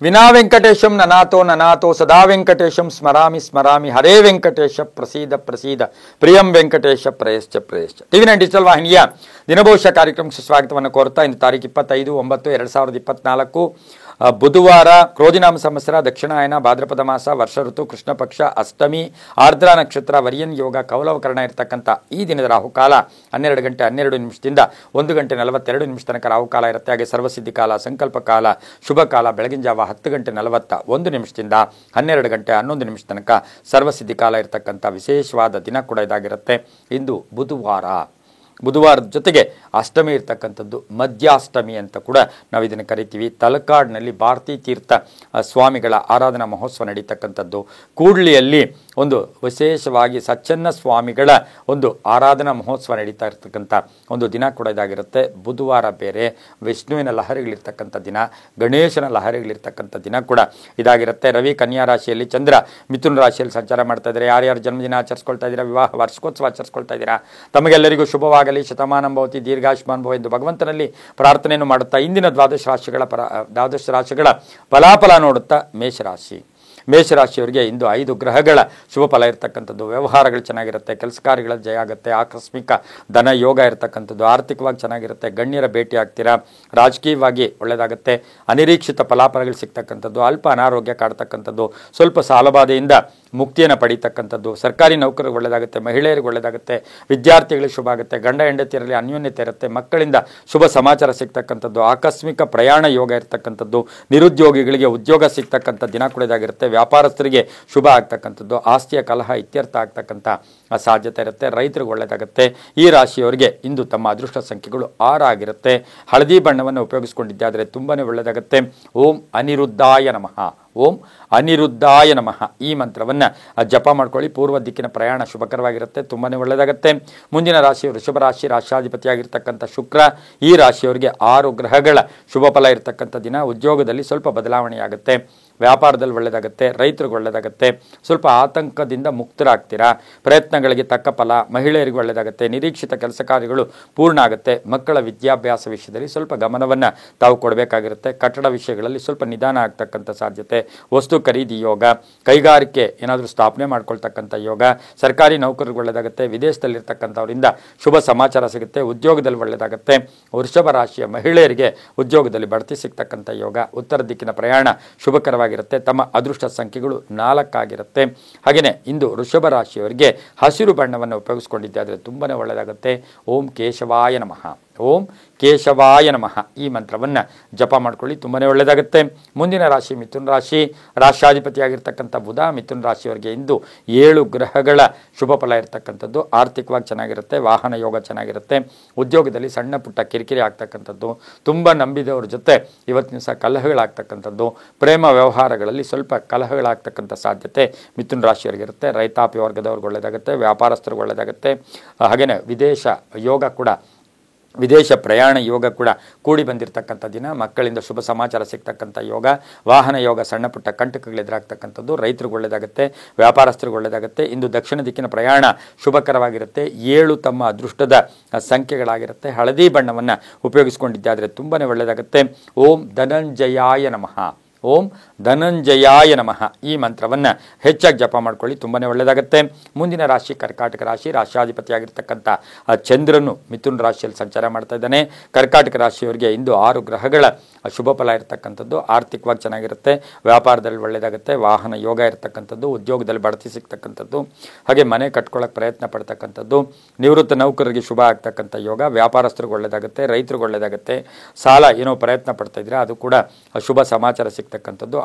ವಿನಾ ವೆಂಕಟೇಶಂ ನನಾಥೋ ನನಾಥೋ ಸದಾ ವೆಂಕಟೇಶಂ ಸ್ಮರಾಮಿ ಸ್ಮರಾಮಿ ಹರೇ ವೆಂಕಟೇಶ ಪ್ರಸೀದ ಪ್ರಸೀದ ಪ್ರಿಯಂ ವೆಂಕಟೇಶ ಪ್ರಯಶ್ಚ ಪ್ರಯಶ್ಚ. ಟಿವಿ9 ಡಿಜಿಟಲ್ ವಾಹಿನಿಯ ದಿನಭವಿಷ್ಯ ಕಾರ್ಯಕ್ರಮಕ್ಕೆ ಸ್ವಾಗತವನ್ನು ಕೋರ್ತಾ ಇಂದು ತಾರೀಕು 25/9/2024 ಬುಧವಾರ ಕ್ರೋಧಿನಾಮ ಸಂವತ್ಸರ ದಕ್ಷಿಣಾಯನ ಭಾದ್ರಪದ ಮಾಸ ವರ್ಷ ಋತು ಕೃಷ್ಣ ಪಕ್ಷ ಅಷ್ಟಮಿ ಆರ್ದ್ರ ನಕ್ಷತ್ರ ವರಿಯನ್ ಯೋಗ ಕೌಲವಕರಣ ಇರತಕ್ಕಂಥ ಈ ದಿನದ ರಾಹುಕಾಲ 12 ಗಂಟೆ 12 ನಿಮಿಷದಿಂದ 1 ಗಂಟೆ 42 ತನಕ ರಾಹುಕಾಲ ಇರುತ್ತೆ. ಹಾಗೆ ಸರ್ವಸಿದ್ಧಿ ಕಾಲ, ಸಂಕಲ್ಪ ಕಾಲ, ಶುಭ ಕಾಲ ಬೆಳಗಿನ ಜಾವ 10 ಗಂಟೆ 41 ನಿಮಿಷದಿಂದ 12 ಗಂಟೆ 11 ತನಕ ಸರ್ವಸಿದ್ಧಿ ಕಾಲ ಇರತಕ್ಕಂಥ ವಿಶೇಷವಾದ ದಿನ ಕೂಡ ಇದಾಗಿರುತ್ತೆ. ಇಂದು ಬುಧವಾರದ ಜೊತೆಗೆ ಅಷ್ಟಮಿ ಇರ್ತಕ್ಕಂಥದ್ದು, ಮಧ್ಯಾಷ್ಟಮಿ ಅಂತ ಕೂಡ ನಾವು ಇದನ್ನು ಕರಿತೀವಿ. ತಲಕಾಡಿನಲ್ಲಿ ಭಾರತೀ ತೀರ್ಥ ಸ್ವಾಮಿಗಳ ಆರಾಧನಾ ಮಹೋತ್ಸವ ನಡೀತಕ್ಕಂಥದ್ದು. ಕೂಡ್ಲಿಯಲ್ಲಿ ಒಂದು ವಿಶೇಷವಾಗಿ ಸಚ್ಚನ್ನ ಸ್ವಾಮಿಗಳ ಒಂದು ಆರಾಧನಾ ಮಹೋತ್ಸವ ನಡೀತಾ ಇರ್ತಕ್ಕಂಥ ಒಂದು ದಿನ ಕೂಡ ಇದಾಗಿರುತ್ತೆ. ಬುಧವಾರ ಬೇರೆ, ವಿಷ್ಣುವಿನ ಲಹರಿಗಳಿರ್ತಕ್ಕಂಥ ದಿನ, ಗಣೇಶನ ಲಹರಿಗಳಿರ್ತಕ್ಕಂಥ ದಿನ ಕೂಡ ಇದಾಗಿರುತ್ತೆ. ರವಿ ಕನ್ಯಾ ರಾಶಿಯಲ್ಲಿ, ಚಂದ್ರ ಮಿಥುನ ರಾಶಿಯಲ್ಲಿ ಸಂಚಾರ ಮಾಡ್ತಾ ಇದ್ದಾರೆ. ಯಾರ್ಯಾರು ಜನ್ಮದಿನ ಆಚರಿಸ್ಕೊಳ್ತಾ ಇದ್ದೀರಾ, ವಿವಾಹ ವಾರ್ಷಿಕೋತ್ಸವ ಆಚರಿಸ್ಕೊಳ್ತಾ ಇದ್ದೀರಾ, ತಮಗೆಲ್ಲರಿಗೂ ಶುಭವಾಗಿ ಶತಮಾನಂ ಭವತಿ ದೀರ್ಘಾಯುಷ್ಮಾನ್ ಭವ ಎಂದು ಭಗವಂತನಲ್ಲಿ ಪ್ರಾರ್ಥನೆಯನ್ನು ಮಾಡುತ್ತಾ ಇಂದಿನ ದ್ವಾದಶ ರಾಶಿಗಳ ಫಲಾಫಲ ನೋಡುತ್ತಾ ಮೇಷರಾಶಿಯವರಿಗೆ ಇಂದು 5 ಗ್ರಹಗಳ ಶುಭ ಫಲ ಇರತಕ್ಕಂಥದ್ದು. ವ್ಯವಹಾರಗಳು ಚೆನ್ನಾಗಿರುತ್ತೆ, ಕೆಲಸ ಕಾರ್ಯಗಳ ಜಯ ಆಗುತ್ತೆ, ಆಕಸ್ಮಿಕ ಧನ ಯೋಗ ಇರತಕ್ಕಂಥದ್ದು, ಆರ್ಥಿಕವಾಗಿ ಚೆನ್ನಾಗಿರುತ್ತೆ, ಗಣ್ಯರ ಭೇಟಿ ಆಗ್ತೀರಾ, ರಾಜಕೀಯವಾಗಿ ಒಳ್ಳೆಯದಾಗುತ್ತೆ, ಅನಿರೀಕ್ಷಿತ ಫಲಾಫಲಗಳು ಸಿಗ್ತಕ್ಕಂಥದ್ದು, ಅಲ್ಪ ಅನಾರೋಗ್ಯ ಕಾಡ್ತಕ್ಕಂಥದ್ದು, ಸ್ವಲ್ಪ ಸಾಲಬಾಧೆಯಿಂದ ಮುಕ್ತಿಯನ್ನು ಪಡೀತಕ್ಕಂಥದ್ದು, ಸರ್ಕಾರಿ ನೌಕರಿಗೆ ಒಳ್ಳೆಯದಾಗುತ್ತೆ, ಮಹಿಳೆಯರಿಗೆ ಒಳ್ಳೆಯದಾಗುತ್ತೆ, ವಿದ್ಯಾರ್ಥಿಗಳಿಗೆ ಶುಭ ಆಗುತ್ತೆ, ಗಂಡ ಹೆಂಡತಿಯರಲ್ಲಿ ಅನ್ಯೋನ್ಯತೆ ಇರುತ್ತೆ, ಮಕ್ಕಳಿಂದ ಶುಭ ಸಮಾಚಾರ ಸಿಗ್ತಕ್ಕಂಥದ್ದು, ಆಕಸ್ಮಿಕ ಪ್ರಯಾಣ ಯೋಗ ಇರತಕ್ಕಂಥದ್ದು, ನಿರುದ್ಯೋಗಿಗಳಿಗೆ ಉದ್ಯೋಗ ಸಿಗ್ತಕ್ಕಂಥ ದಿನ ಕೂಡ ಇದಾಗಿರುತ್ತೆ. ವ್ಯಾಪಾರಸ್ಥರಿಗೆ ಶುಭ ಆಗ್ತಕ್ಕಂಥದ್ದು, ಆಸ್ತಿಯ ಕಲಹ ಇತ್ಯರ್ಥ ಆಗ್ತಕ್ಕಂಥ ಸಾಧ್ಯತೆ ಇರುತ್ತೆ. ರೈತರಿಗೆ ಒಳ್ಳೆಯದಾಗುತ್ತೆ. ಈ ರಾಶಿಯವರಿಗೆ ಇಂದು ತಮ್ಮ ಅದೃಷ್ಟ ಸಂಖ್ಯೆಗಳು 6 ಆಗಿರುತ್ತೆ. ಹಳದಿ ಬಣ್ಣವನ್ನು ಉಪಯೋಗಿಸಿಕೊಂಡಿದ್ದಾದರೆ ತುಂಬಾ ಒಳ್ಳೆಯದಾಗುತ್ತೆ. ಓಂ ಅನಿರುದ್ಧಾಯ ನಮಃ ಈ ಮಂತ್ರವನ್ನು ಜಪ ಮಾಡ್ಕೊಳ್ಳಿ. ಪೂರ್ವ ದಿಕ್ಕಿನ ಪ್ರಯಾಣ ಶುಭಕರವಾಗಿರುತ್ತೆ, ತುಂಬಾ ಒಳ್ಳೆಯದಾಗುತ್ತೆ. ಮುಂದಿನ ರಾಶಿ ವೃಷಭ ರಾಶಿ, ರಾಶಾಧಿಪತಿಯಾಗಿರ್ತಕ್ಕಂಥ ಶುಕ್ರ. ಈ ರಾಶಿಯವರಿಗೆ 6 ಗ್ರಹಗಳ ಶುಭ ಫಲ ಇರತಕ್ಕಂಥ ದಿನ. ಉದ್ಯೋಗದಲ್ಲಿ ಸ್ವಲ್ಪ ಬದಲಾವಣೆಯಾಗುತ್ತೆ, ವ್ಯಾಪಾರದಲ್ಲಿ ಒಳ್ಳೆಯದಾಗುತ್ತೆ, ರೈತರಿಗೆ ಒಳ್ಳೆಯದಾಗುತ್ತೆ, ಸ್ವಲ್ಪ ಆತಂಕದಿಂದ ಮುಕ್ತರಾಗ್ತೀರಾ, ಪ್ರಯತ್ನಗಳಿಗೆ ತಕ್ಕ ಫಲ, ಮಹಿಳೆಯರಿಗೆ ಒಳ್ಳೆಯದಾಗುತ್ತೆ, ನಿರೀಕ್ಷಿತ ಕೆಲಸ ಕಾರ್ಯಗಳು ಪೂರ್ಣ ಆಗುತ್ತೆ. ಮಕ್ಕಳ ವಿದ್ಯಾಭ್ಯಾಸ ವಿಷಯದಲ್ಲಿ ಸ್ವಲ್ಪ ಗಮನವನ್ನು ತಾವು ಕೊಡಬೇಕಾಗಿರುತ್ತೆ. ಕಟ್ಟಡ ವಿಷಯಗಳಲ್ಲಿ ಸ್ವಲ್ಪ ನಿಧಾನ ಆಗ್ತಕ್ಕಂಥ ಸಾಧ್ಯತೆ, ವಸ್ತು ಖರೀದಿ ಯೋಗ, ಕೈಗಾರಿಕೆ ಏನಾದರೂ ಸ್ಥಾಪನೆ ಮಾಡ್ಕೊಳ್ತಕ್ಕಂಥ ಯೋಗ, ಸರ್ಕಾರಿ ನೌಕರಿಗೆ ಒಳ್ಳೆಯದಾಗುತ್ತೆ, ವಿದೇಶದಲ್ಲಿರ್ತಕ್ಕಂಥವರಿಂದ ಶುಭ ಸಮಾಚಾರ ಸಿಗುತ್ತೆ, ಉದ್ಯೋಗದಲ್ಲಿ ಒಳ್ಳೆಯದಾಗುತ್ತೆ. ವೃಷಭ ರಾಶಿಯ ಮಹಿಳೆಯರಿಗೆ ಉದ್ಯೋಗದಲ್ಲಿ ಬಡ್ತಿ ಸಿಗ್ತಕ್ಕಂಥ ಯೋಗ, ಉತ್ತರ ದಿಕ್ಕಿನ ಪ್ರಯಾಣ ಶುಭಕರವಾಗಿರುತ್ತೆ. ತಮ್ಮ ಅದೃಷ್ಟ ಸಂಖ್ಯೆಗಳು 4 ಆಗಿರುತ್ತೆ. ಹಾಗೆಯೇ ಇಂದು ವೃಷಭ ರಾಶಿಯವರಿಗೆ ಹಸಿರು ಬಣ್ಣವನ್ನು ಉಪಯೋಗಿಸಿಕೊಂಡಿದ್ದಾದರೆ ತುಂಬಾ ಒಳ್ಳೆಯದಾಗುತ್ತೆ. ಓಂ ಕೇಶವಾಯ ನಮಃ ಈ ಮಂತ್ರವನ್ನು ಜಪ ಮಾಡ್ಕೊಳ್ಳಿ, ತುಂಬಾ ಒಳ್ಳೆಯದಾಗುತ್ತೆ. ಮುಂದಿನ ರಾಶಿ ಮಿಥುನ ರಾಶಿ, ರಾಶಾಧಿಪತಿಯಾಗಿರ್ತಕ್ಕಂಥ ಬುಧ. ಮಿಥುನ ರಾಶಿಯವರಿಗೆ ಇಂದು 7 ಗ್ರಹಗಳ ಶುಭ ಫಲ ಇರತಕ್ಕಂಥದ್ದು. ಆರ್ಥಿಕವಾಗಿ ಚೆನ್ನಾಗಿರುತ್ತೆ, ವಾಹನ ಯೋಗ ಚೆನ್ನಾಗಿರುತ್ತೆ, ಉದ್ಯೋಗದಲ್ಲಿ ಸಣ್ಣ ಪುಟ್ಟ ಕಿರಿಕಿರಿ ಆಗ್ತಕ್ಕಂಥದ್ದು, ತುಂಬ ನಂಬಿದವ್ರ ಜೊತೆ ಇವತ್ತಿನ ಸಹ ಕಲಹಗಳಾಗ್ತಕ್ಕಂಥದ್ದು, ಪ್ರೇಮ ವ್ಯವಹಾರಗಳಲ್ಲಿ ಸ್ವಲ್ಪ ಕಲಹಗಳಾಗ್ತಕ್ಕಂಥ ಸಾಧ್ಯತೆ ಮಿಥುನ ರಾಶಿಯವರಿಗಿರುತ್ತೆ. ರೈತಾಪಿ ವರ್ಗದವ್ರಿಗೆ ಒಳ್ಳೆಯದಾಗುತ್ತೆ, ವ್ಯಾಪಾರಸ್ಥರಿಗೆ ಒಳ್ಳೆಯದಾಗುತ್ತೆ. ಹಾಗೆಯೇ ವಿದೇಶ ಪ್ರಯಾಣ ಯೋಗ ಕೂಡ ಕೂಡಿ ಬಂದಿರತಕ್ಕಂಥ ದಿನ. ಮಕ್ಕಳಿಂದ ಶುಭ ಸಮಾಚಾರ ಸಿಗ್ತಕ್ಕಂಥ ಯೋಗ, ವಾಹನ ಯೋಗ, ಸಣ್ಣ ಪುಟ್ಟ ಕಂಟಕಗಳು ಎದುರಾಗ್ತಕ್ಕಂಥದ್ದು, ರೈತರಿಗೆ ಒಳ್ಳೆಯದಾಗುತ್ತೆ, ವ್ಯಾಪಾರಸ್ಥರಿಗೆ ಒಳ್ಳೆಯದಾಗುತ್ತೆ. ಇಂದು ದಕ್ಷಿಣ ದಿಕ್ಕಿನ ಪ್ರಯಾಣ ಶುಭಕರವಾಗಿರುತ್ತೆ. 7 ತಮ್ಮ ಅದೃಷ್ಟದ ಸಂಖ್ಯೆಗಳಾಗಿರುತ್ತೆ. ಹಳದಿ ಬಣ್ಣವನ್ನು ಉಪಯೋಗಿಸಿಕೊಂಡಿದ್ದಾದರೆ ತುಂಬಾ ಒಳ್ಳೆಯದಾಗುತ್ತೆ. ಓಂ ಧನಂಜಯಾಯ ನಮಃ ಈ ಮಂತ್ರವನ್ನು ಹೆಚ್ಚಾಗಿ ಜಪ ಮಾಡ್ಕೊಳ್ಳಿ, ತುಂಬಾ ಒಳ್ಳೆಯದಾಗುತ್ತೆ. ಮುಂದಿನ ರಾಶಿ ಕರ್ಕಾಟಕ ರಾಶಿ, ರಾಶಾಧಿಪತಿಯಾಗಿರ್ತಕ್ಕಂಥ ಚಂದ್ರನು ಮಿಥುನ ರಾಶಿಯಲ್ಲಿ ಸಂಚಾರ ಮಾಡ್ತಾ ಇದ್ದಾನೆ. ಕರ್ಕಾಟಕ ರಾಶಿಯವರಿಗೆ ಇಂದು 6 ಗ್ರಹಗಳ ಶುಭ ಫಲ ಇರತಕ್ಕಂಥದ್ದು. ಆರ್ಥಿಕವಾಗಿ ಚೆನ್ನಾಗಿರುತ್ತೆ, ವ್ಯಾಪಾರದಲ್ಲಿ ಒಳ್ಳೆಯದಾಗುತ್ತೆ, ವಾಹನ ಯೋಗ ಇರತಕ್ಕಂಥದ್ದು, ಉದ್ಯೋಗದಲ್ಲಿ ಬಡ್ತಿ ಸಿಗ್ತಕ್ಕಂಥದ್ದು, ಹಾಗೆ ಮನೆ ಕಟ್ಕೊಳ್ಳೋಕೆ ಪ್ರಯತ್ನ ಪಡ್ತಕ್ಕಂಥದ್ದು, ನಿವೃತ್ತ ನೌಕರರಿಗೆ ಶುಭ ಆಗ್ತಕ್ಕಂಥ ಯೋಗ, ವ್ಯಾಪಾರಸ್ಥರಿಗೆ ಒಳ್ಳೆಯದಾಗುತ್ತೆ, ರೈತರಿಗೆ ಒಳ್ಳೆಯದಾಗುತ್ತೆ. ಸಾಲ ಏನೋ ಪ್ರಯತ್ನ ಪಡ್ತಾ ಇದ್ರೆ ಅದು ಕೂಡ ಶುಭ ಸಮಾಚಾರ ಸಿಗ್ತಕ್ಕಂಥದ್ದು,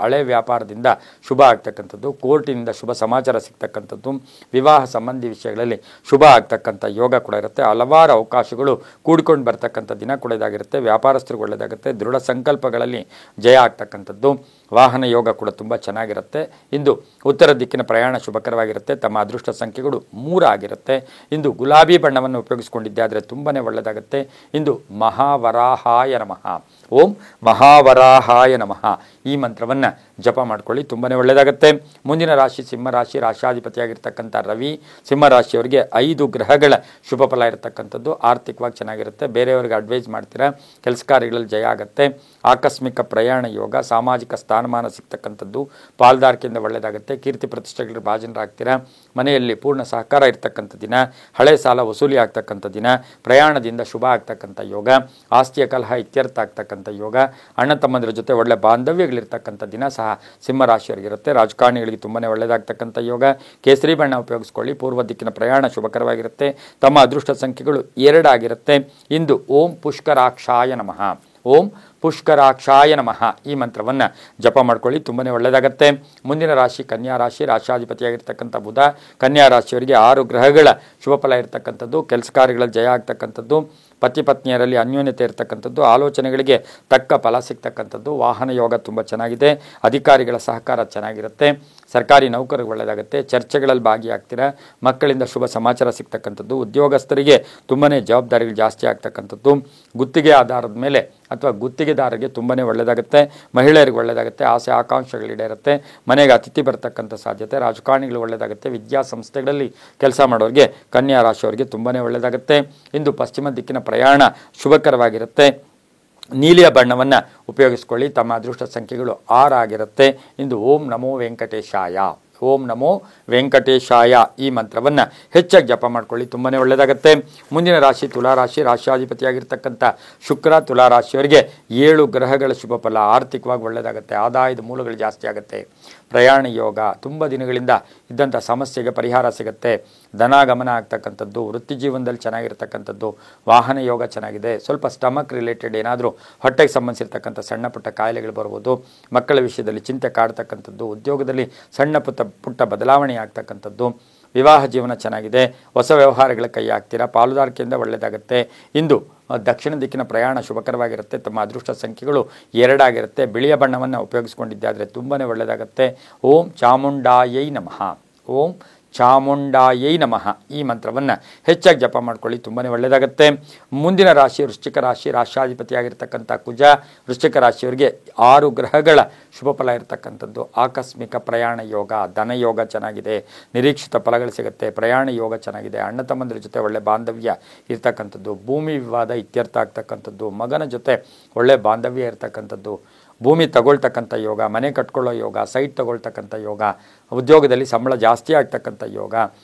ಹಳೆ ವ್ಯಾಪಾರದಿಂದ ಶುಭ ಆಗ್ತಕ್ಕಂಥದ್ದು, ಕೋರ್ಟಿನಿಂದ ಶುಭ ಸಮಾಚಾರ ಸಿಗ್ತಕ್ಕಂಥದ್ದು, ವಿವಾಹ ಸಂಬಂಧಿ ವಿಷಯಗಳಲ್ಲಿ ಶುಭ ಆಗ್ತಕ್ಕಂಥ ಯೋಗ ಕೂಡ ಇರುತ್ತೆ. ಹಲವಾರು ಅವಕಾಶಗಳು ಕೂಡಿಕೊಂಡು ಬರ್ತಕ್ಕಂಥ ದಿನ ಕೂಡ ಇದಾಗಿರುತ್ತೆ. ವ್ಯಾಪಾರಸ್ಥರಿಗೆ ಒಳ್ಳೆಯದಾಗುತ್ತೆ, ದೃಢ ಸಂಕಲ್ಪಗಳಲ್ಲಿ ಜಯ ಆಗ್ತಕ್ಕಂಥದ್ದು, ವಾಹನ ಯೋಗ ಕೂಡ ತುಂಬ ಚೆನ್ನಾಗಿರುತ್ತೆ. ಇಂದು ಉತ್ತರ ದಿಕ್ಕಿನ ಪ್ರಯಾಣ ಶುಭಕರವಾಗಿರುತ್ತೆ. ತಮ್ಮ ಅದೃಷ್ಟ ಸಂಖ್ಯೆಗಳು 3 ಆಗಿರುತ್ತೆ. ಇಂದು ಗುಲಾಬಿ ಬಣ್ಣವನ್ನು ಉಪಯೋಗಿಸಿಕೊಂಡಿದ್ದಾದರೆ ತುಂಬಾ ಒಳ್ಳೆಯದಾಗುತ್ತೆ. ಇಂದು ಓಂ ಮಹಾವರಾಹಾಯ ನಮಃ ಈ ಮಂತ್ರವನ್ನು ಜಪ ಮಾಡ್ಕೊಳ್ಳಿ, ತುಂಬಾ ಒಳ್ಳೆಯದಾಗುತ್ತೆ. ಮುಂದಿನ ರಾಶಿ ಸಿಂಹರಾಶಿ, ರಾಶಾಧಿಪತಿಯಾಗಿರ್ತಕ್ಕಂಥ ರವಿ. ಸಿಂಹರಾಶಿಯವರಿಗೆ 5 ಗ್ರಹಗಳ ಶುಭ ಫಲ ಇರತಕ್ಕಂಥದ್ದು. ಆರ್ಥಿಕವಾಗಿ ಚೆನ್ನಾಗಿರುತ್ತೆ, ಬೇರೆಯವರಿಗೆ ಅಡ್ವೈಸ್ ಮಾಡ್ತೀರಾ, ಕೆಲಸ ಕಾರ್ಯಗಳಲ್ಲಿ ಜಯ ಆಗುತ್ತೆ, ಆಕಸ್ಮಿಕ ಪ್ರಯಾಣ ಯೋಗ, ಸಾಮಾಜಿಕ ಸ್ಥಾನ ಸ್ಥಾನಮಾನ ಸಿಗ್ತಕ್ಕಂಥದ್ದು, ಪಾಲ್ದಾರಿಕೆಯಿಂದ ಒಳ್ಳೆಯದಾಗುತ್ತೆ. ಕೀರ್ತಿ ಪ್ರತಿಷ್ಠೆಗಳ ಭಾಜನರಾಗ್ತೀರಾ. ಮನೆಯಲ್ಲಿ ಪೂರ್ಣ ಸಹಕಾರ ಇರ್ತಕ್ಕಂಥ ದಿನ. ಹಳೆ ಸಾಲ ವಸೂಲಿ ಆಗ್ತಕ್ಕಂಥ ದಿನ. ಪ್ರಯಾಣದಿಂದ ಶುಭ ಆಗ್ತಕ್ಕಂಥ ಯೋಗ. ಆಸ್ತಿಯ ಕಲಹ ಇತ್ಯರ್ಥ ಆಗ್ತಕ್ಕಂಥ ಯೋಗ. ಅಣ್ಣ ತಮ್ಮಂದಿರ ಜೊತೆ ಒಳ್ಳೆ ಬಾಂಧವ್ಯಗಳಿರ್ತಕ್ಕಂಥ ದಿನ ಸಹ ಸಿಂಹರಾಶಿಯವರಿಗಿರುತ್ತೆ. ರಾಜಕಾರಣಿಗಳಿಗೆ ತುಂಬಾ ಒಳ್ಳೆಯದಾಗ್ತಕ್ಕಂಥ ಯೋಗ. ಕೇಸರಿ ಬಣ್ಣ ಉಪಯೋಗಿಸ್ಕೊಳ್ಳಿ. ಪೂರ್ವ ದಿಕ್ಕಿನ ಪ್ರಯಾಣ ಶುಭಕರವಾಗಿರುತ್ತೆ. ತಮ್ಮ ಅದೃಷ್ಟ ಸಂಖ್ಯೆಗಳು 2 ಆಗಿರುತ್ತೆ. ಇಂದು ಓಂ ಪುಷ್ಕರಾಕ್ಷಾಯ ನಮಃ. ಓಂ ಪುಷ್ಕರಾಕ್ಷಾಯ ನಮಃ ಈ ಮಂತ್ರವನ್ನು ಜಪ ಮಾಡ್ಕೊಳ್ಳಿ, ತುಂಬನೇ ಒಳ್ಳೆಯದಾಗತ್ತೆ. ಮುಂದಿನ ರಾಶಿ ಕನ್ಯಾ ರಾಶಿ. ರಾಶಾಧಿಪತಿಯಾಗಿರ್ತಕ್ಕಂಥ ಬುಧ. ಕನ್ಯಾ ರಾಶಿಯವರಿಗೆ 6 ಗ್ರಹಗಳ ಶುಭ ಫಲ ಇರತಕ್ಕಂಥದ್ದು. ಕೆಲಸ ಕಾರ್ಯಗಳಲ್ಲಿ ಜಯ ಆಗ್ತಕ್ಕಂಥದ್ದು. ಪತಿ ಪತ್ನಿಯರಲ್ಲಿ ಅನ್ಯೋನ್ಯತೆ ಇರತಕ್ಕಂಥದ್ದು. ಆಲೋಚನೆಗಳಿಗೆ ತಕ್ಕ ಫಲ ಸಿಗ್ತಕ್ಕಂಥದ್ದು. ವಾಹನ ಯೋಗ ತುಂಬ ಚೆನ್ನಾಗಿದೆ. ಅಧಿಕಾರಿಗಳ ಸಹಕಾರ ಚೆನ್ನಾಗಿರುತ್ತೆ. ಸರ್ಕಾರಿ ನೌಕರಿಗೆ ಒಳ್ಳೆಯದಾಗುತ್ತೆ. ಚರ್ಚೆಗಳಲ್ಲಿ ಭಾಗಿಯಾಗ್ತೀರಾ. ಮಕ್ಕಳಿಂದ ಶುಭ ಸಮಾಚಾರ ಸಿಗ್ತಕ್ಕಂಥದ್ದು. ಉದ್ಯೋಗಸ್ಥರಿಗೆ ತುಂಬಾ ಜವಾಬ್ದಾರಿಗಳು ಜಾಸ್ತಿ ಆಗ್ತಕ್ಕಂಥದ್ದು. ಗುತ್ತಿಗೆ ಆಧಾರದ ಮೇಲೆ ಅಥವಾ ಗುತ್ತಿಗೆದಾರರಿಗೆ ತುಂಬಾ ಒಳ್ಳೆಯದಾಗುತ್ತೆ. ಮಹಿಳೆಯರಿಗೆ ಒಳ್ಳೆಯದಾಗುತ್ತೆ. ಆಸೆ ಆಕಾಂಕ್ಷೆಗಳು ಈಡೇರುತ್ತೆ. ಮನೆಗೆ ಅತಿಥಿ ಬರ್ತಕ್ಕಂಥ ಸಾಧ್ಯತೆ. ರಾಜಕಾರಣಿಗಳು ಒಳ್ಳೆಯದಾಗುತ್ತೆ. ವಿದ್ಯಾಸಂಸ್ಥೆಗಳಲ್ಲಿ ಕೆಲಸ ಮಾಡೋರಿಗೆ ಕನ್ಯಾ ರಾಶಿಯವರಿಗೆ ತುಂಬಾ ಒಳ್ಳೆಯದಾಗುತ್ತೆ. ಇಂದು ಪಶ್ಚಿಮ ದಿಕ್ಕಿನ ಪ್ರಯಾಣ ಶುಭಕರವಾಗಿರುತ್ತೆ. ನೀಲಿಯ ಬಣ್ಣವನ್ನು ಉಪಯೋಗಿಸ್ಕೊಳ್ಳಿ. ತಮ್ಮ ಅದೃಷ್ಟ ಸಂಖ್ಯೆಗಳು 6 ಆಗಿರುತ್ತೆ. ಇಂದು ಓಂ ನಮೋ ವೆಂಕಟೇಶಾಯ. ಓಂ ನಮೋ ವೆಂಕಟೇಶಾಯ ಈ ಮಂತ್ರವನ್ನು ಹೆಚ್ಚಾಗಿ ಜಪ ಮಾಡ್ಕೊಳ್ಳಿ, ತುಂಬಾ ಒಳ್ಳೆಯದಾಗುತ್ತೆ. ಮುಂದಿನ ರಾಶಿ ತುಲಾರಾಶಿ. ರಾಶಿಯಾಧಿಪತಿಯಾಗಿರ್ತಕ್ಕಂಥ ಶುಕ್ರ ತುಲಾರಾಶಿಯವರಿಗೆ 7 ಗ್ರಹಗಳ ಶುಭ ಫಲ. ಆರ್ಥಿಕವಾಗಿ ಒಳ್ಳೆಯದಾಗುತ್ತೆ. ಆದಾಯದ ಮೂಲಗಳು ಜಾಸ್ತಿ ಆಗುತ್ತೆ. ಪ್ರಯಾಣ ಯೋಗ. ತುಂಬ ದಿನಗಳಿಂದ ಇದ್ದಂಥ ಸಮಸ್ಯೆಗೆ ಪರಿಹಾರ ಸಿಗುತ್ತೆ. ಧನಾಗಮನ ಆಗ್ತಕ್ಕಂಥದ್ದು. ವೃತ್ತಿ ಜೀವನದಲ್ಲಿ ಚೆನ್ನಾಗಿರ್ತಕ್ಕಂಥದ್ದು. ವಾಹನ ಯೋಗ ಚೆನ್ನಾಗಿದೆ. ಸ್ವಲ್ಪ ಸ್ಟಮಕ್ ರಿಲೇಟೆಡ್ ಏನಾದರೂ ಹೊಟ್ಟೆಗೆ ಸಂಬಂಧಿಸಿರ್ತಕ್ಕಂಥ ಸಣ್ಣ ಪುಟ್ಟ ಕಾಯಿಲೆಗಳು ಬರ್ಬೋದು. ಮಕ್ಕಳ ವಿಷಯದಲ್ಲಿ ಚಿಂತೆ ಕಾಡ್ತಕ್ಕಂಥದ್ದು. ಉದ್ಯೋಗದಲ್ಲಿ ಸಣ್ಣ ಪುಟ್ಟ ಬದಲಾವಣೆ ಆಗ್ತಕ್ಕಂಥದ್ದು. ವಿವಾಹ ಜೀವನ ಚೆನ್ನಾಗಿದೆ. ಹೊಸ ವ್ಯವಹಾರಗಳ ಕೈ ಹಾಕ್ತೀರಾ. ಪಾಲುದಾರಿಕೆಯಿಂದ ಒಳ್ಳೆಯದಾಗುತ್ತೆ. ಇಂದು ದಕ್ಷಿಣ ದಿಕ್ಕಿನ ಪ್ರಯಾಣ ಶುಭಕರವಾಗಿರುತ್ತೆ. ತಮ್ಮ ಅದೃಷ್ಟ ಸಂಖ್ಯೆಗಳು 2 ಆಗಿರುತ್ತೆ. ಬಿಳಿಯ ಬಣ್ಣವನ್ನು ಉಪಯೋಗಿಸ್ಕೊಂಡಿದ್ದಾದರೆ ತುಂಬಾ ಒಳ್ಳೆಯದಾಗುತ್ತೆ. ಓಂ ಚಾಮುಂಡಾಯೈ ನಮಃ. ಓಂ ಚಾಮುಂಡಾಯೈ ನಮಃ ಈ ಮಂತ್ರವನ್ನು ಹೆಚ್ಚಾಗಿ ಜಪ ಮಾಡ್ಕೊಳ್ಳಿ, ತುಂಬಾ ಒಳ್ಳೆಯದಾಗುತ್ತೆ. ಮುಂದಿನ ರಾಶಿ ವೃಶ್ಚಿಕ ರಾಶಿ. ರಾಶಾಧಿಪತಿಯಾಗಿರ್ತಕ್ಕಂಥ ಕುಜ. ವೃಶ್ಚಿಕ ರಾಶಿಯವರಿಗೆ 6 ಗ್ರಹಗಳ ಶುಭ ಫಲ ಇರತಕ್ಕಂಥದ್ದು. ಆಕಸ್ಮಿಕ ಪ್ರಯಾಣ ಯೋಗ. ಧನ ಯೋಗ ಚೆನ್ನಾಗಿದೆ. ನಿರೀಕ್ಷಿತ ಫಲಗಳು ಸಿಗುತ್ತೆ. ಪ್ರಯಾಣ ಯೋಗ ಚೆನ್ನಾಗಿದೆ. ಅಣ್ಣ ತಮ್ಮಂದಿರ ಜೊತೆ ಒಳ್ಳೆ ಬಾಂಧವ್ಯ ಇರ್ತಕ್ಕಂಥದ್ದು. ಭೂಮಿ ವಿವಾದ ಇತ್ಯರ್ಥ ಆಗ್ತಕ್ಕಂಥದ್ದು. ಮಗನ ಜೊತೆ ಒಳ್ಳೆ ಬಾಂಧವ್ಯ ಇರ್ತಕ್ಕಂಥದ್ದು. ಭೂಮಿ ತಗೊಳ್ತಕ್ಕಂಥ ಯೋಗ. ಮನೆ ಕಟ್ಕೊಳ್ಳೋ ಯೋಗ. ಸೈಟ್ ತಗೊಳ್ತಕ್ಕಂಥ ಯೋಗ. ಉದ್ಯೋಗದಲ್ಲಿ ಸಂಬಳ ಜಾಸ್ತಿ ಆಗ್ತಕ್ಕಂಥ ಯೋಗ.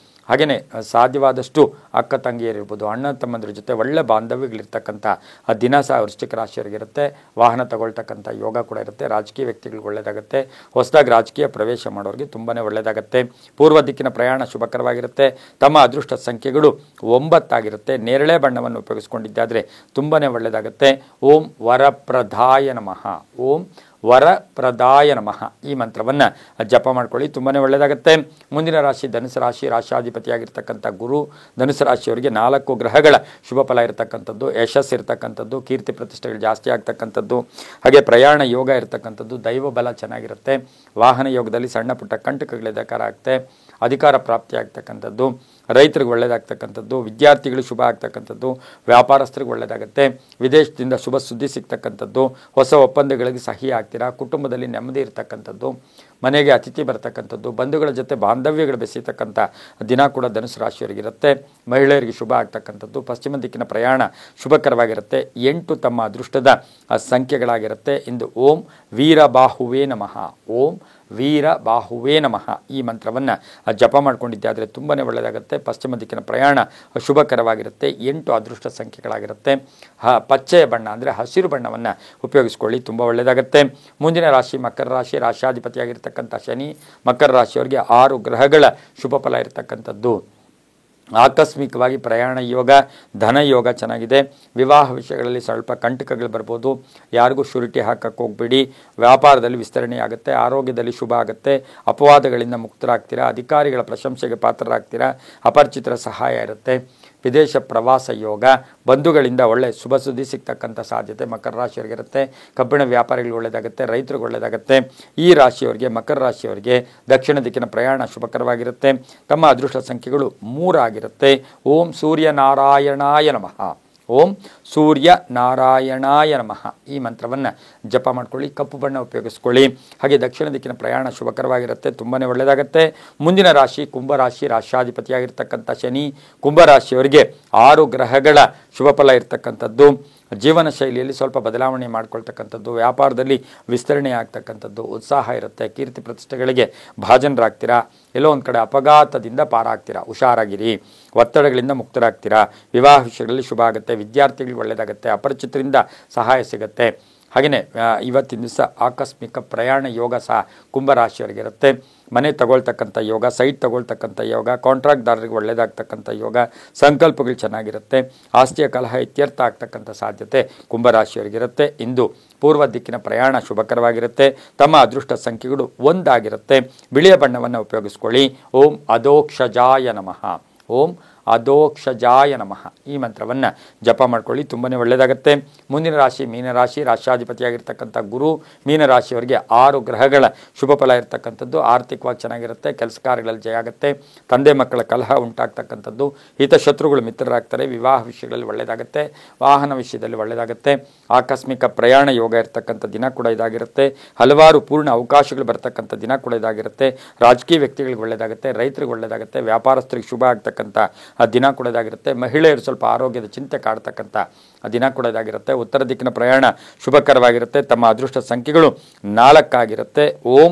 ಹಾಗೆಯೇ ಸಾಧ್ಯವಾದಷ್ಟು ಅಕ್ಕ ತಂಗಿಯರಿರ್ಬೋದು, ಅಣ್ಣ ತಮ್ಮಂದ್ರ ಜೊತೆ ಒಳ್ಳೆ ಬಾಂಧವ್ಯಗಳಿರ್ತಕ್ಕಂಥ ಆ ದಿನ ಸಹ ವೃಶ್ಚಿಕ ರಾಶಿಯವರಿಗಿರುತ್ತೆ. ವಾಹನ ತಗೊಳ್ತಕ್ಕಂಥ ಯೋಗ ಕೂಡ ಇರುತ್ತೆ. ರಾಜಕೀಯ ವ್ಯಕ್ತಿಗಳಿಗೆ ಒಳ್ಳೆಯದಾಗುತ್ತೆ. ಹೊಸದಾಗಿ ರಾಜಕೀಯ ಪ್ರವೇಶ ಮಾಡೋರಿಗೆ ತುಂಬಾ ಒಳ್ಳೆಯದಾಗುತ್ತೆ. ಪೂರ್ವ ದಿಕ್ಕಿನ ಪ್ರಯಾಣ ಶುಭಕರವಾಗಿರುತ್ತೆ. ತಮ್ಮ ಅದೃಷ್ಟ ಸಂಖ್ಯೆಗಳು 9 ಆಗಿರುತ್ತೆ. ನೇರಳೆ ಬಣ್ಣವನ್ನು ಉಪಯೋಗಿಸ್ಕೊಂಡಿದ್ದಾದರೆ ತುಂಬಾ ಒಳ್ಳೆಯದಾಗುತ್ತೆ. ಓಂ ವರಪ್ರದಾಯ ನಮಃ. ಓಂ ವರಪ್ರದಾಯ ನಮಃ ಈ ಮಂತ್ರವನ್ನು ಜಪ ಮಾಡ್ಕೊಳ್ಳಿ, ತುಂಬಾ ಒಳ್ಳೆಯದಾಗುತ್ತೆ. ಮುಂದಿನ ರಾಶಿ ಧನುಸು ರಾಶಿ. ರಾಶಾಧಿಪತಿಯಾಗಿರ್ತಕ್ಕಂಥ ಗುರು. ಧನುಸು ರಾಶಿಯವರಿಗೆ 4 ಗ್ರಹಗಳ ಶುಭ ಫಲ ಇರತಕ್ಕಂಥದ್ದು. ಯಶಸ್ಸು ಇರತಕ್ಕಂಥದ್ದು. ಕೀರ್ತಿ ಪ್ರತಿಷ್ಠೆಗಳು ಜಾಸ್ತಿ ಆಗ್ತಕ್ಕಂಥದ್ದು. ಹಾಗೆ ಪ್ರಯಾಣ ಯೋಗ ಇರತಕ್ಕಂಥದ್ದು. ದೈವ ಬಲ ಚೆನ್ನಾಗಿರುತ್ತೆ. ವಾಹನ ಯೋಗದಲ್ಲಿ ಸಣ್ಣ ಪುಟ್ಟ ಕಂಟಕಗಳು ಎದಕಾರ ಆಗುತ್ತೆ. ಅಧಿಕಾರ ಪ್ರಾಪ್ತಿ ಆಗ್ತಕ್ಕಂಥದ್ದು. ರೈತರಿಗೆ ಒಳ್ಳೆಯದಾಗ್ತಕ್ಕಂಥದ್ದು. ವಿದ್ಯಾರ್ಥಿಗಳು ಶುಭ ಆಗ್ತಕ್ಕಂಥದ್ದು. ವ್ಯಾಪಾರಸ್ಥರಿಗೆ ಒಳ್ಳೆಯದಾಗುತ್ತೆ. ವಿದೇಶದಿಂದ ಶುಭ ಸುದ್ದಿ ಸಿಗ್ತಕ್ಕಂಥದ್ದು. ಹೊಸ ಒಪ್ಪಂದಗಳಿಗೆ ಸಹಿ ಆಗ್ತೀರಾ. ಕುಟುಂಬದಲ್ಲಿ ನೆಮ್ಮದಿ ಇರ್ತಕ್ಕಂಥದ್ದು. ಮನೆಗೆ ಅತಿಥಿ ಬರ್ತಕ್ಕಂಥದ್ದು. ಬಂಧುಗಳ ಜೊತೆ ಬಾಂಧವ್ಯಗಳು ಬೆಸೆಯತಕ್ಕಂಥ ದಿನ ಕೂಡ ಧನುಸು ರಾಶಿಯವರಿಗಿರುತ್ತೆ. ಮಹಿಳೆಯರಿಗೆ ಶುಭ ಆಗ್ತಕ್ಕಂಥದ್ದು. ಪಶ್ಚಿಮ ದಿಕ್ಕಿನ ಪ್ರಯಾಣ ಶುಭಕರವಾಗಿರುತ್ತೆ. 8 ತಮ್ಮ ಅದೃಷ್ಟದ ಸಂಖ್ಯೆಗಳಾಗಿರುತ್ತೆ. ಇಂದು ಓಂ ವೀರಬಾಹುವೇ ನಮಃ. ಓಂ ವೀರಬಾಹುವೇ ನಮಃ ಈ ಮಂತ್ರವನ್ನು ಜಪ ಮಾಡ್ಕೊಂಡಿದ್ದಾದರೆ ತುಂಬಾ ಒಳ್ಳೆಯದಾಗುತ್ತೆ. ಪಶ್ಚಿಮ ದಿಕ್ಕಿನ ಪ್ರಯಾಣ ಶುಭಕರವಾಗಿರುತ್ತೆ. 8 ಅದೃಷ್ಟ ಸಂಖ್ಯೆಗಳಾಗಿರುತ್ತೆ. ಪಚ್ಚೆಯ ಬಣ್ಣ ಅಂದರೆ ಹಸಿರು ಬಣ್ಣವನ್ನು ಉಪಯೋಗಿಸ್ಕೊಳ್ಳಿ, ತುಂಬ ಒಳ್ಳೆಯದಾಗುತ್ತೆ. ಮುಂದಿನ ರಾಶಿ ಮಕರ ರಾಶಿ. ರಾಶಾಧಿಪತಿಯಾಗಿರ್ತಕ್ಕಂಥ ಶನಿ. ಮಕರ ರಾಶಿಯವರಿಗೆ 6 ಗ್ರಹಗಳ ಶುಭ ಫಲ ಇರತಕ್ಕಂಥದ್ದು. ಆಕಸ್ಮಿಕವಾಗಿ ಪ್ರಯಾಣ ಯೋಗ. ಧನ ಯೋಗ ಚೆನ್ನಾಗಿದೆ. ವಿವಾಹ ವಿಷಯಗಳಲ್ಲಿ ಸ್ವಲ್ಪ ಕಂಟಕಗಳು ಬರ್ಬೋದು. ಯಾರಿಗೂ ಶೂರಿಟಿ ಹಾಕಕ್ಕೆ ಹೋಗ್ಬೇಡಿ. ವ್ಯಾಪಾರದಲ್ಲಿ ವಿಸ್ತರಣೆ ಆಗುತ್ತೆ. ಆರೋಗ್ಯದಲ್ಲಿ ಶುಭ ಆಗುತ್ತೆ. ಅಪವಾದಗಳಿಂದ ಮುಕ್ತರಾಗ್ತೀರಾ. ಅಧಿಕಾರಿಗಳ ಪ್ರಶಂಸೆಗೆ ಪಾತ್ರರಾಗ್ತೀರಾ. ಅಪರಿಚಿತರ ಸಹಾಯ ಇರುತ್ತೆ. ವಿದೇಶ ಪ್ರವಾಸ ಯೋಗ. ಬಂಧುಗಳಿಂದ ಒಳ್ಳೆ ಶುಭ ಸುದ್ದಿ ಸಿಗ್ತಕ್ಕಂಥ ಸಾಧ್ಯತೆ ಮಕರ ರಾಶಿಯವರಿಗಿರುತ್ತೆ. ಕಬ್ಬಿಣ ವ್ಯಾಪಾರಿಗಳಿಗೆ ಒಳ್ಳೆಯದಾಗುತ್ತೆ. ರೈತರಿಗೆ ಒಳ್ಳೆಯದಾಗುತ್ತೆ. ಈ ರಾಶಿಯವರಿಗೆ ಮಕರ ರಾಶಿಯವರಿಗೆ ದಕ್ಷಿಣ ದಿಕ್ಕಿನ ಪ್ರಯಾಣ ಶುಭಕರವಾಗಿರುತ್ತೆ. ತಮ್ಮ ಅದೃಷ್ಟ ಸಂಖ್ಯೆಗಳು 3 ಆಗಿರುತ್ತೆ. ಓಂ ಸೂರ್ಯನಾರಾಯಣಾಯ ನಮಃ. ಓಂ ಸೂರ್ಯ ನಾರಾಯಣಾಯ ನಮಃ ಈ ಮಂತ್ರವನ್ನು ಜಪ ಮಾಡ್ಕೊಳ್ಳಿ, ಕಪ್ಪು ಬಣ್ಣ ಉಪಯೋಗಿಸ್ಕೊಳ್ಳಿ. ಹಾಗೆ ದಕ್ಷಿಣ ದಿಕ್ಕಿನ ಪ್ರಯಾಣ ಶುಭಕರವಾಗಿರುತ್ತೆ, ತುಂಬಾ ಒಳ್ಳೆಯದಾಗುತ್ತೆ. ಮುಂದಿನ ರಾಶಿ ಕುಂಭರಾಶಿ. ರಾಶಾಧಿಪತಿಯಾಗಿರ್ತಕ್ಕಂಥ ಶನಿ. ಕುಂಭರಾಶಿಯವರಿಗೆ 6 ಗ್ರಹಗಳ ಶುಭ ಫಲ ಇರತಕ್ಕಂಥದ್ದು. ಜೀವನ ಶೈಲಿಯಲ್ಲಿ ಸ್ವಲ್ಪ ಬದಲಾವಣೆ ಮಾಡ್ಕೊಳ್ತಕ್ಕಂಥದ್ದು, ವ್ಯಾಪಾರದಲ್ಲಿ ವಿಸ್ತರಣೆ ಆಗ್ತಕ್ಕಂಥದ್ದು, ಉತ್ಸಾಹ ಇರುತ್ತೆ. ಕೀರ್ತಿ ಪ್ರತಿಷ್ಠೆಗಳಿಗೆ ಭಾಜನರಾಗ್ತೀರಾ. ಎಲ್ಲೋ ಒಂದು ಕಡೆ ಅಪಘಾತದಿಂದ ಪಾರಾಗ್ತೀರಾ, ಹುಷಾರಾಗಿರಿ. ಒತ್ತಡಗಳಿಂದ ಮುಕ್ತರಾಗ್ತೀರಾ. ವಿವಾಹ ವಿಷಯಗಳಲ್ಲಿ ಶುಭ ಆಗುತ್ತೆ. ವಿದ್ಯಾರ್ಥಿಗಳಿಗೆ ಒಳ್ಳೆಯದಾಗುತ್ತೆ. ಅಪರಿಚಿತರಿಂದ ಸಹಾಯ ಸಿಗುತ್ತೆ. ಹಾಗೆಯೇ ಇವತ್ತಿನ ದಿವಸ ಆಕಸ್ಮಿಕ ಪ್ರಯಾಣ ಯೋಗ ಸಹ ಕುಂಭರಾಶಿಯವರಿಗಿರುತ್ತೆ. ಮನೆ ತಗೊಳ್ತಕ್ಕಂಥ ಯೋಗ, ಸೈಟ್ ತಗೊಳ್ತಕ್ಕಂಥ ಯೋಗ, ಕಾಂಟ್ರಾಕ್ಟ್ದಾರರಿಗೆ ಒಳ್ಳೆಯದಾಗ್ತಕ್ಕಂಥ ಯೋಗ, ಸಂಕಲ್ಪಗಳು ಚೆನ್ನಾಗಿರುತ್ತೆ. ಆಸ್ತಿಯ ಕಲಹ ಇತ್ಯರ್ಥ ಆಗ್ತಕ್ಕಂಥ ಸಾಧ್ಯತೆ ಕುಂಭರಾಶಿಯವರಿಗಿರುತ್ತೆ. ಇಂದು ಪೂರ್ವ ದಿಕ್ಕಿನ ಪ್ರಯಾಣ ಶುಭಕರವಾಗಿರುತ್ತೆ. ತಮ್ಮ ಅದೃಷ್ಟ ಸಂಖ್ಯೆಗಳು 1 ಆಗಿರುತ್ತೆ. ಬಿಳಿಯ ಬಣ್ಣವನ್ನು ಉಪಯೋಗಿಸ್ಕೊಳ್ಳಿ. ಓಂ ಅಧೋಕ್ಷಜಾಯ ನಮಃ. ಓಂ ಅಧೋಕ್ಷಜಾಯ ನಮಃ ಈ ಮಂತ್ರವನ್ನು ಜಪ ಮಾಡ್ಕೊಳ್ಳಿ, ತುಂಬನೇ ಒಳ್ಳೆಯದಾಗುತ್ತೆ. ಮುಂದಿನ ರಾಶಿ ಮೀನರಾಶಿ. ರಾಶ್ಯಾಧಿಪತಿಯಾಗಿರ್ತಕ್ಕಂಥ ಗುರು ಮೀನರಾಶಿಯವರಿಗೆ 6 ಗ್ರಹಗಳ ಶುಭ ಫಲ ಇರತಕ್ಕಂಥದ್ದು. ಆರ್ಥಿಕವಾಗಿ ಚೆನ್ನಾಗಿರುತ್ತೆ. ಕೆಲಸ ಕಾರ್ಯಗಳಲ್ಲಿ ಜಯ ಆಗುತ್ತೆ. ತಂದೆ ಮಕ್ಕಳ ಕಲಹ ಉಂಟಾಗ್ತಕ್ಕಂಥದ್ದು. ಹಿತಶತ್ರುಗಳು ಮಿತ್ರರಾಗ್ತಾರೆ. ವಿವಾಹ ವಿಷಯಗಳಲ್ಲಿ ಒಳ್ಳೆಯದಾಗುತ್ತೆ. ವಾಹನ ವಿಷಯದಲ್ಲಿ ಒಳ್ಳೆಯದಾಗುತ್ತೆ. ಆಕಸ್ಮಿಕ ಪ್ರಯಾಣ ಯೋಗ ಇರತಕ್ಕಂಥ ದಿನ ಕೂಡ ಇದಾಗಿರುತ್ತೆ. ಹಲವಾರು ಪೂರ್ಣ ಅವಕಾಶಗಳು ಬರ್ತಕ್ಕಂಥ ದಿನ ಕೂಡ ಇದಾಗಿರುತ್ತೆ. ರಾಜಕೀಯ ವ್ಯಕ್ತಿಗಳಿಗೆ ಒಳ್ಳೆಯದಾಗುತ್ತೆ. ರೈತರಿಗೆ ಒಳ್ಳೆಯದಾಗುತ್ತೆ. ವ್ಯಾಪಾರಸ್ಥರಿಗೆ ಶುಭ ಆಗ್ತಕ್ಕಂಥ ದಿನ ಕೂಡ ಇದಾಗಿರುತ್ತೆ. ಮಹಿಳೆಯರು ಸ್ವಲ್ಪ ಆರೋಗ್ಯದ ಚಿಂತೆ ಕಾಡ್ತಕ್ಕಂಥ ದಿನ ಕೂಡ ಇದಾಗಿರುತ್ತೆ. ಉತ್ತರ ದಿಕ್ಕಿನ ಪ್ರಯಾಣ ಶುಭಕರವಾಗಿರುತ್ತೆ. ತಮ್ಮ ಅದೃಷ್ಟ ಸಂಖ್ಯೆಗಳು 4 ಆಗಿರುತ್ತೆ. ಓಂ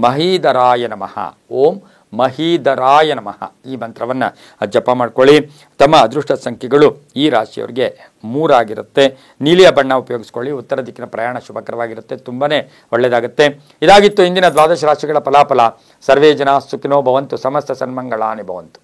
ಮಹೀಧರಾಯ ನಮಃ. ಓಂ ಮಹೀಧರಾಯ ನಮಃ ಈ ಮಂತ್ರವನ್ನು ಜಪ ಮಾಡ್ಕೊಳ್ಳಿ. ತಮ್ಮ ಅದೃಷ್ಟ ಸಂಖ್ಯೆಗಳು ಈ ರಾಶಿಯವರಿಗೆ 3 ಆಗಿರುತ್ತೆ. ನೀಲಿಯ ಬಣ್ಣ ಉಪಯೋಗಿಸ್ಕೊಳ್ಳಿ. ಉತ್ತರ ದಿಕ್ಕಿನ ಪ್ರಯಾಣ ಶುಭಕರವಾಗಿರುತ್ತೆ. ತುಂಬನೇ ಒಳ್ಳೆಯದಾಗುತ್ತೆ. ಇದಾಗಿತ್ತು ಇಂದಿನ ದ್ವಾದಶ ರಾಶಿಗಳ ಫಲಾಫಲ. ಸರ್ವೇ ಜನ ಸುಖಿನೋ ಭವಂತು. ಸಮಸ್ತ ಸನ್ಮಂಗಳಾನಿ ಭವಂತು.